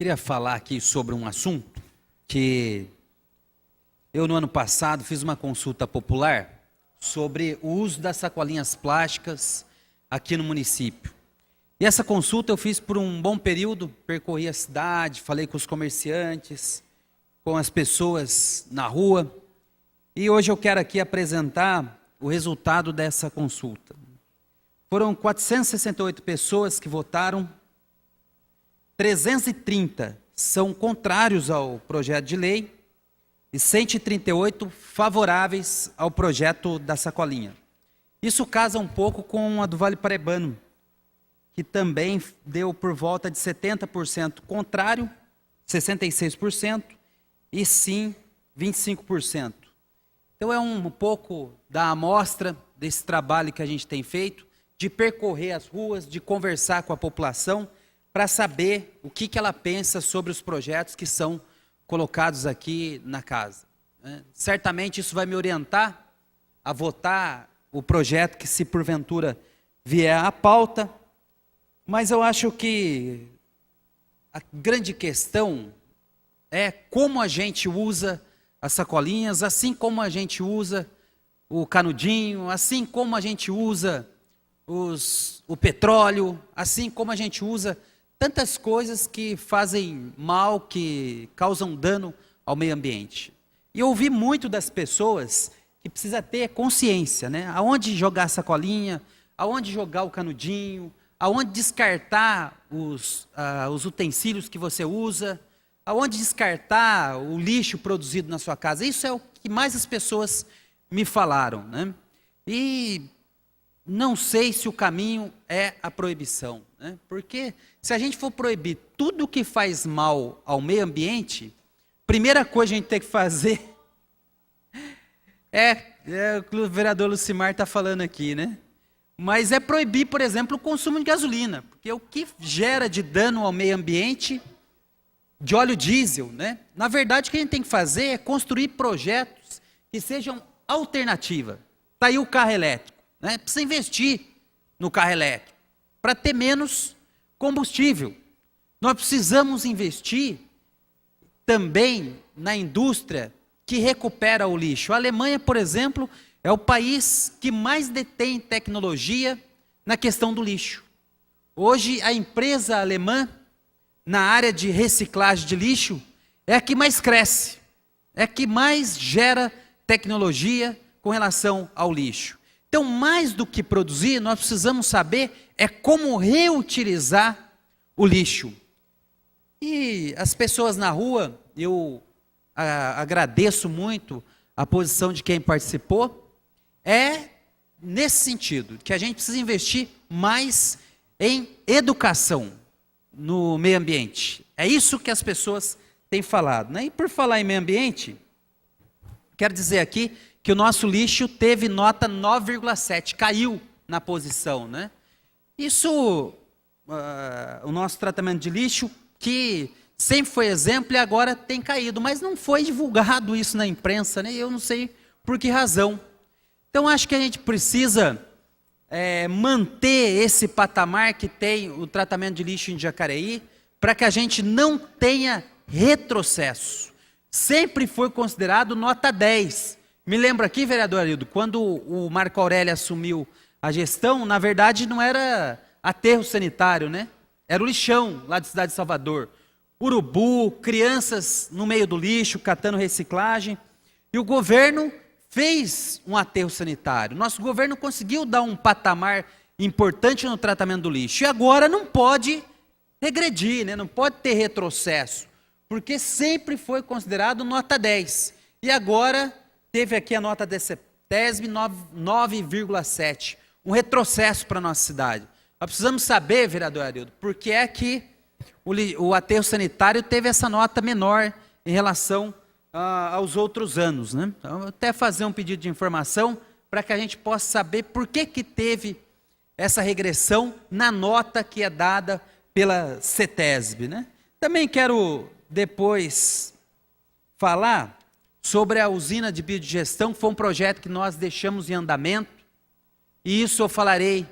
Queria falar aqui sobre um assunto que eu, no ano passado, fiz uma consulta popular sobre o uso das sacolinhas plásticas aqui no município. E essa consulta eu fiz por um bom período, percorri a cidade, falei com os comerciantes, com as pessoas na rua. E hoje eu quero aqui apresentar o resultado dessa consulta. Foram 468 pessoas que votaram, 330 são contrários ao projeto de lei e 138 favoráveis ao projeto da sacolinha. Isso casa um pouco com a do Vale Paraibano, que também deu por volta de 70% contrário, 66%, e sim 25%. Então é um pouco da amostra desse trabalho que a gente tem feito, de percorrer as ruas, de conversar com a população, para saber o que ela pensa sobre os projetos que são colocados aqui na casa. Certamente isso vai me orientar a votar o projeto que, se porventura vier à pauta, mas eu acho que a grande questão é como a gente usa as sacolinhas, assim como a gente usa o canudinho, assim como a gente usa o petróleo, assim como a gente usa tantas coisas que fazem mal, que causam dano ao meio ambiente. E eu ouvi muito das pessoas que precisa ter consciência, né? Aonde jogar a sacolinha, aonde jogar o canudinho, aonde descartar os utensílios que você usa, aonde descartar o lixo produzido na sua casa. Isso é o que mais as pessoas me falaram, né? E não sei se o caminho é a proibição, né? Porque se a gente for proibir tudo que faz mal ao meio ambiente, primeira coisa que a gente tem que fazer é o que o vereador Lucimar está falando aqui, né? Mas é proibir, por exemplo, o consumo de gasolina, porque o que gera de dano ao meio ambiente, de óleo diesel, né? Na verdade, o que a gente tem que fazer é construir projetos que sejam alternativa. Está aí o carro elétrico, né? Precisa investir no carro elétrico para ter menos combustível. Nós precisamos investir também na indústria que recupera o lixo. A Alemanha, por exemplo, é o país que mais detém tecnologia na questão do lixo. Hoje, a empresa alemã, na área de reciclagem de lixo, é a que mais cresce, é a que mais gera tecnologia com relação ao lixo. Então, mais do que produzir, nós precisamos saber como reutilizar o lixo. E as pessoas na rua, eu agradeço muito a posição de quem participou, nesse sentido, que a gente precisa investir mais em educação no meio ambiente. É isso que as pessoas têm falado, né? E por falar em meio ambiente, quero dizer aqui que o nosso lixo teve nota 9,7, caiu na posição, né? Isso, o nosso tratamento de lixo, que sempre foi exemplo e agora tem caído, mas não foi divulgado isso na imprensa, né? Eu não sei por que razão. Então acho que a gente precisa manter esse patamar que tem o tratamento de lixo em Jacareí, para que a gente não tenha retrocesso. Sempre foi considerado nota 10. Me lembro aqui, vereador Arildo, quando o Marco Aurélio assumiu a gestão, na verdade não era aterro sanitário, né? Era o lixão lá da cidade de Salvador. Urubu, crianças no meio do lixo, catando reciclagem. E o governo fez um aterro sanitário. Nosso governo conseguiu dar um patamar importante no tratamento do lixo. E agora não pode regredir, né? Não pode ter retrocesso, porque sempre foi considerado nota 10. E agora teve aqui a nota da CETESB 9,7. Um retrocesso para a nossa cidade. Nós precisamos saber, vereador Arildo, por que é que o aterro sanitário teve essa nota menor em relação aos outros anos, né? Então, até fazer um pedido de informação para que a gente possa saber por que teve essa regressão na nota que é dada pela CETESB, né? Também quero depois falar sobre a usina de biodigestão, que foi um projeto que nós deixamos em andamento, e isso eu falarei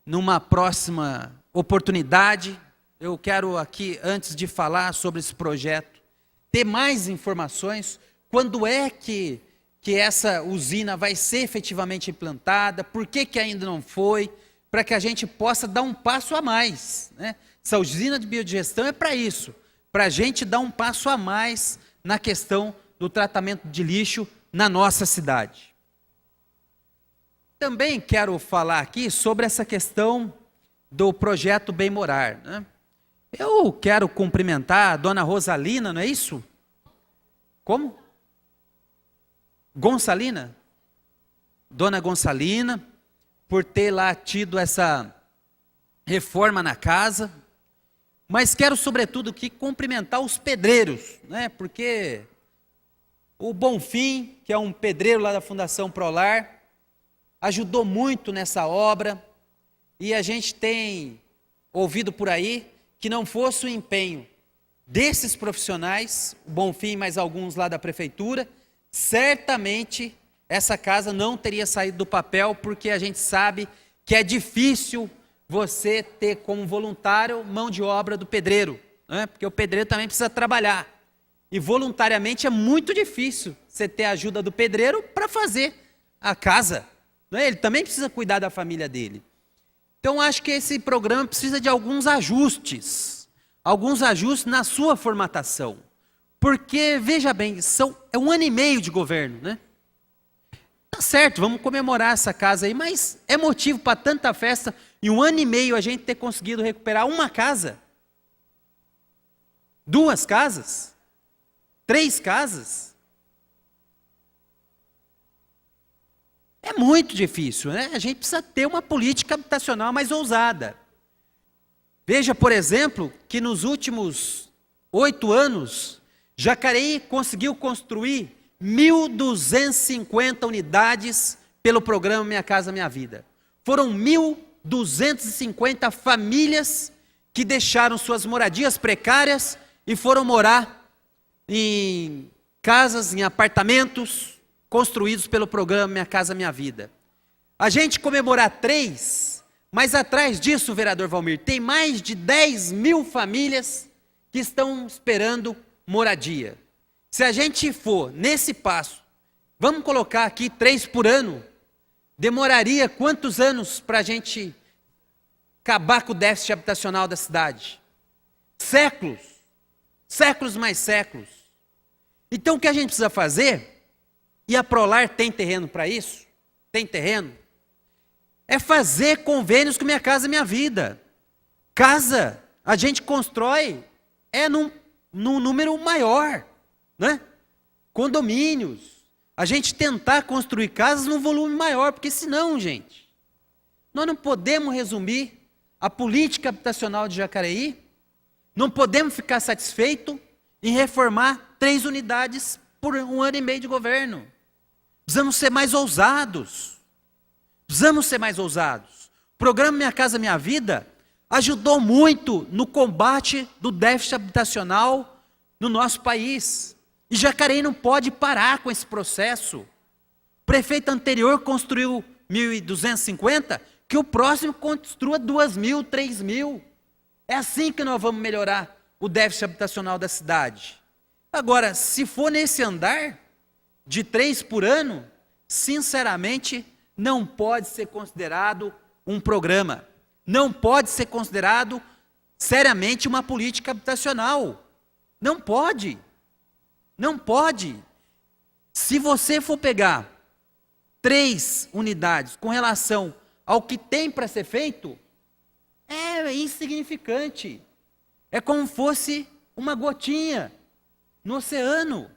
numa próxima oportunidade, eu quero aqui, antes de falar sobre esse projeto, ter mais informações. Quando é que essa usina vai ser efetivamente implantada? Por que ainda não foi? Para que a gente possa dar um passo a mais, né? Essa usina de biodigestão é para isso, para a gente dar um passo a mais na questão do tratamento de lixo na nossa cidade. Também quero falar aqui sobre essa questão do projeto Bem Morar, né? Eu quero cumprimentar a dona Rosalina, não é isso? Como? Gonçalina? Dona Gonçalina, por ter lá tido essa reforma na casa, mas quero sobretudo aqui cumprimentar os pedreiros, né? Porque o Bonfim, que é um pedreiro lá da Fundação Prolar, ajudou muito nessa obra, e a gente tem ouvido por aí que não fosse o empenho desses profissionais, o Bonfim e mais alguns lá da prefeitura, certamente essa casa não teria saído do papel, porque a gente sabe que é difícil você ter como voluntário mão de obra do pedreiro, né? Porque o pedreiro também precisa trabalhar, e voluntariamente é muito difícil você ter a ajuda do pedreiro para fazer a casa, né? Ele também precisa cuidar da família dele. Então acho que esse programa precisa de alguns ajustes na sua formatação, porque veja bem, é 1 ano e meio de governo, né? Tá certo, vamos comemorar essa casa aí, mas é motivo para tanta festa em 1 ano e meio a gente ter conseguido recuperar uma casa, 2 casas, 3 casas? É muito difícil, né? A gente precisa ter uma política habitacional mais ousada. Veja, por exemplo, que nos últimos 8 anos, Jacareí conseguiu construir 1.250 unidades pelo programa Minha Casa Minha Vida. Foram 1.250 famílias que deixaram suas moradias precárias e foram morar em casas, em apartamentos construídos pelo programa Minha Casa Minha Vida. A gente comemorar 3, mas atrás disso, vereador Valmir, tem mais de 10.000 famílias que estão esperando moradia. Se a gente for nesse passo, vamos colocar aqui 3 por ano, demoraria quantos anos para a gente acabar com o déficit habitacional da cidade? Séculos, séculos mais séculos. Então o que a gente precisa fazer, e a Prolar tem terreno para isso, tem terreno, é fazer convênios com Minha Casa Minha Vida. Casa, a gente constrói, num número maior, né? Condomínios, a gente tentar construir casas num volume maior, porque senão, gente, nós não podemos resumir a política habitacional de Jacareí, não podemos ficar satisfeitos em reformar 3 unidades por 1 ano e meio de governo. Precisamos ser mais ousados. O programa Minha Casa Minha Vida ajudou muito no combate do déficit habitacional no nosso país. E Jacareí não pode parar com esse processo. O prefeito anterior construiu 1.250, que o próximo construa 2.000, 3.000. É assim que nós vamos melhorar o déficit habitacional da cidade. Agora, se for nesse andar de 3 por ano, sinceramente, não pode ser considerado um programa. Não pode ser considerado seriamente uma política habitacional. Não pode. Não pode. Se você for pegar 3 unidades com relação ao que tem para ser feito, é insignificante. É como fosse uma gotinha no oceano.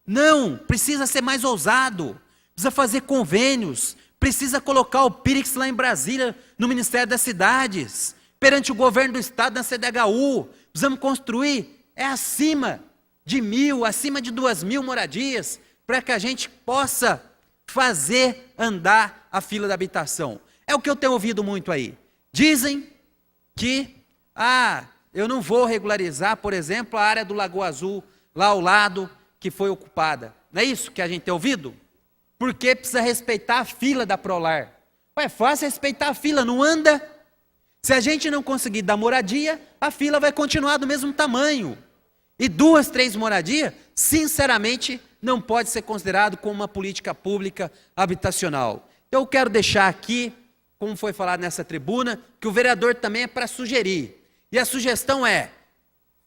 Não, precisa ser mais ousado, precisa fazer convênios, precisa colocar o Pires lá em Brasília, no Ministério das Cidades, perante o governo do Estado, na CDHU, precisamos construir, acima de 1.000, acima de 2.000 moradias, para que a gente possa fazer andar a fila da habitação. É o que eu tenho ouvido muito aí. Dizem que, eu não vou regularizar, por exemplo, a área do Lagoa Azul, lá ao lado, que foi ocupada. Não é isso que a gente tem ouvido? Porque precisa respeitar a fila da Prolar. É fácil respeitar a fila, não anda? Se a gente não conseguir dar moradia, a fila vai continuar do mesmo tamanho. E 2, 3 moradias, sinceramente, não pode ser considerado como uma política pública habitacional. Então eu quero deixar aqui, como foi falado nessa tribuna, que o vereador também é para sugerir. E a sugestão é,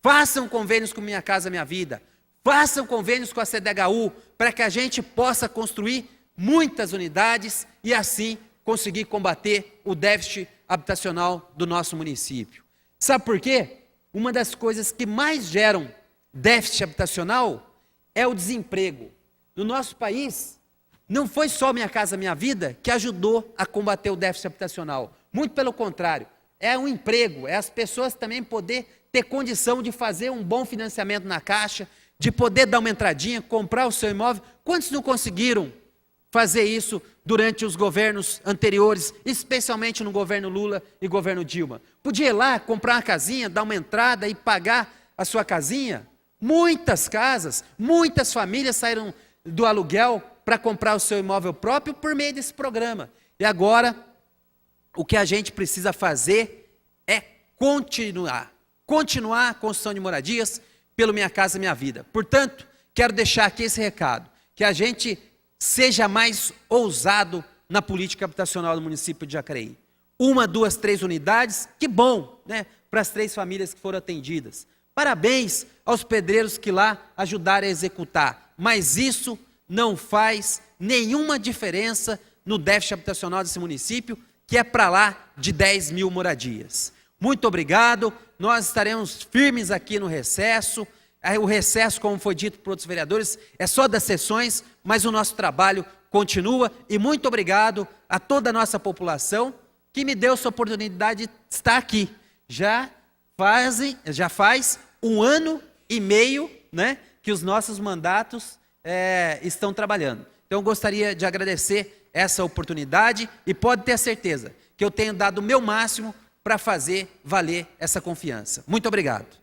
façam convênios com Minha Casa Minha Vida, façam convênios com a CDHU, para que a gente possa construir muitas unidades e assim conseguir combater o déficit habitacional do nosso município. Sabe por quê? Uma das coisas que mais geram déficit habitacional é o desemprego. No nosso país, não foi só Minha Casa Minha Vida que ajudou a combater o déficit habitacional. Muito pelo contrário, é um emprego, é as pessoas também poder ter condição de fazer um bom financiamento na Caixa, de poder dar uma entradinha, comprar o seu imóvel. Quantos não conseguiram fazer isso durante os governos anteriores, especialmente no governo Lula e governo Dilma? Podia ir lá, comprar uma casinha, dar uma entrada e pagar a sua casinha? Muitas casas, muitas famílias saíram do aluguel para comprar o seu imóvel próprio por meio desse programa. E agora, o que a gente precisa fazer é continuar a construção de moradias pelo Minha Casa Minha Vida. Portanto, quero deixar aqui esse recado, que a gente seja mais ousado na política habitacional do município de Jacareí. 1, 2, 3 unidades, que bom, né, para as 3 famílias que foram atendidas. Parabéns aos pedreiros que lá ajudaram a executar, mas isso não faz nenhuma diferença no déficit habitacional desse município, que é para lá de 10 mil moradias. Muito obrigado, nós estaremos firmes aqui no recesso. O recesso, como foi dito por outros vereadores, é só das sessões, mas o nosso trabalho continua. E muito obrigado a toda a nossa população que me deu essa oportunidade de estar aqui. Já faz 1 ano e meio, né, que os nossos mandatos estão trabalhando. Então eu gostaria de agradecer essa oportunidade e pode ter a certeza que eu tenho dado o meu máximo para fazer valer essa confiança. Muito obrigado.